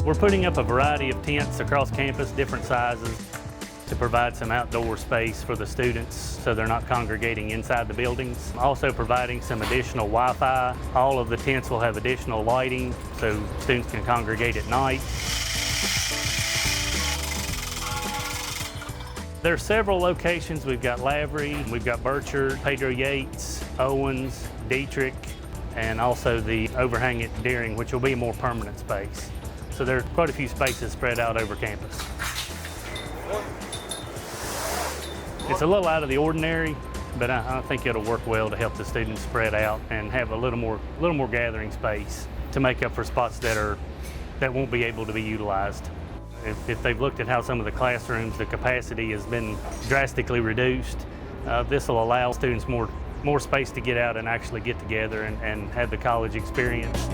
We're putting up a variety of tents across campus, different sizes, to provide some outdoor space for the students so they're not congregating inside the buildings. Also providing some additional Wi-Fi. All of the tents will have additional lighting so students can congregate at night. There are several locations. We've got Lavery, we've got Burchard, Pedro Yates, Owens, Dietrich, and also the overhang at Deering, which will be a more permanent space. So there are quite a few spaces spread out over campus. It's a little out of the ordinary, but I think it'll work well to help the students spread out and have a little more gathering space to make up for spots that won't be able to be utilized. If they've looked at how some of the classrooms, the capacity has been drastically reduced, this will allow students more space to get out and actually get together and have the college experience.